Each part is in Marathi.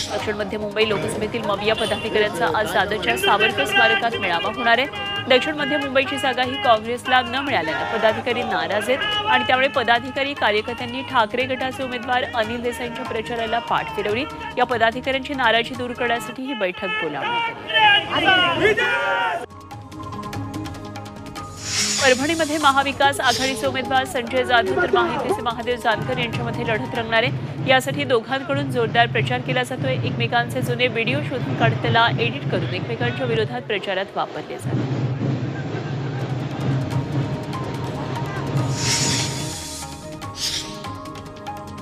दक्षिण मध्य मुंबई लोकसभेतील मविया पदाधिकाऱ्यांचा आज दादरच्या सावरकर स्मारकात मेळावा होणार आहे। दक्षिण मध्य मुंबईची जागा ही काँग्रेसला न मिळाल्याने पदाधिकारी नाराज आहेत आणि त्यामुळे पदाधिकारी कार्यकर्त्यांनी ठाकरे गटाचे उमेदवार अनिल देसाईंच्या प्रचाराला पाठ फिरवली। या पदाधिकाऱ्यांची नाराजी दूर करण्यासाठी ही बैठक बोलावण्यात आली। परभणीमध्ये महाविकास आघाडीचे उमेदवार संजय जाधव तर महायुतीचे महादेव जानकर यांच्यामध्ये लढत रंगणार आहे। यासाठी दोघांकडून जोरदार प्रचार केला जातोय। एकमेकांचे जुने व्हिडिओ शोधून काढून त्याला एडिट करून एकमेकांच्या विरोधात प्रचारात वापरले जातात।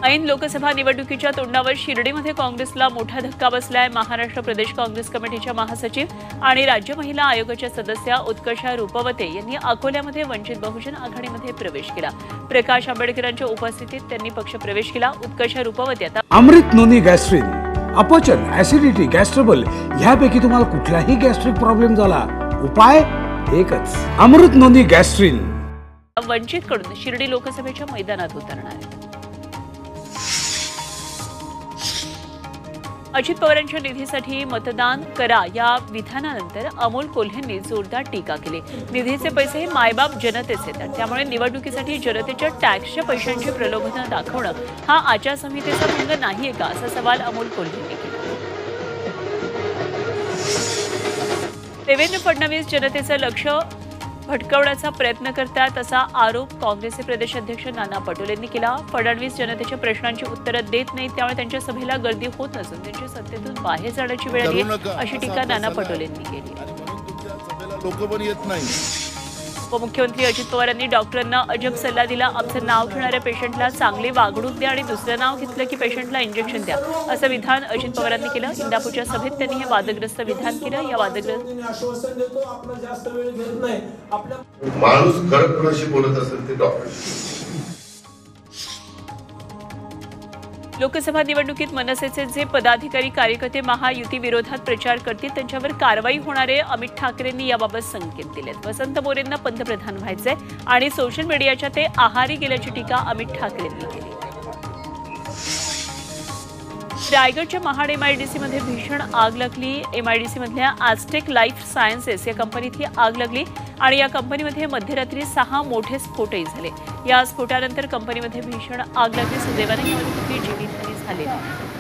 ऐन लोकसभा निवडणुकीच्या तोंडावर शिर्डीमध्ये काँग्रेसला मोठा धक्का बसलाय। महाराष्ट्र प्रदेश काँग्रेस कमिटीच्या महासचिव आणि राज्य महिला आयोगाच्या सदस्या उत्कर्षा रूपवते यांनी अकोल्यामध्ये वंचित बहुजन आघाडीमध्ये प्रवेश केला। प्रकाश आंबेडकरांच्या उपस्थितीत त्यांनी पक्ष प्रवेश केला। उत्कर्षा रूपवते आता अमृत नोनी गॅस्ट्रिन, अपचन, ऍसिडिटी, गॅस्ट्रबल ह्यापैकी तुम्हाला कुठलाही गॅस्ट्रिक प्रॉब्लेम झाला, उपाय एकच, अमृत नोनी गॅस्ट्रिन। वंचित कडून शिर्डी लोकसभेच्या मैदानात उतरणार आहे। अजित पवारांच्या निधीसाठी मतदान करा या विधानानंतर अमोल कोल्हेंनी जोरदार टीका केली। निधीचे पैसे हे मायबाप जनतेचे आहेत, त्यामुळे निवडणुकीसाठी जनतेच्या टॅक्सच्या पैशांची प्रलोभनं दाखवणं हा आचारसंहितेचा भंग नाहीये का, असा सवाल अमोल कोल्हेंनी केला। देवेंद्र फडणवीस जनतेचं लक्ष भटकवण्याचा प्रयत्न करतात असा आरोप काँग्रेसचे प्रदेशाध्यक्ष नाना पटोलेंनी केला। फडणवीस जनतेच्या प्रश्नांची उत्तरं देत नाहीत, त्यामुळे त्यांच्या सभेला गर्दी होत नसून त्यांची सत्तेतून बाहेर जाण्याची वेळ आली अशी टीका नाना पटोलेंनी केली। उपमुख्यमंत्री अजित पवारांनी डॉक्टरांना अजब सल्ला दिला। आमचं नाव घेणाऱ्या पेशंटला चांगली वागणूक द्या आणि दुसरं नाव घेतलं की पेशंटला इंजेक्शन द्या, असं विधान अजित पवारांनी केलं। इंदापूरच्या सभेत त्यांनी हे वादग्रस्त विधान केलं। या माणूस खरं बोलत असेल ते डॉक्टर। लोकसभा निवडणुकीत मनसेचे जे पदाधिकारी कार्यकर्ते महायुती विरोधात प्रचार करतील त्यांच्यावर कारवाई होणार आहे। अमित ठाकरेंनी याबाबत संकेत दिलेत। वसंत मोरेंना पंतप्रधान व्हायचंय आणि सोशल मीडियाच्या ते आहारी गेल्याची टीका अमित ठाकरेंनी केली। रायगडच्या महाड MIDC मध्ये भीषण आग लागली। MIDC मधल्या ॲस्टेक लाईफ सायन्सेस या कंपनीत ही आग लागली आणि या कंपनीमध्ये मध्यरात्री 6 मोठे स्फोटही झाले। या स्फोटानंतर कंपनीमध्ये भीषण आग लागली। सुदैवाने यामध्ये कुठली जीवितहानी झाली नाही।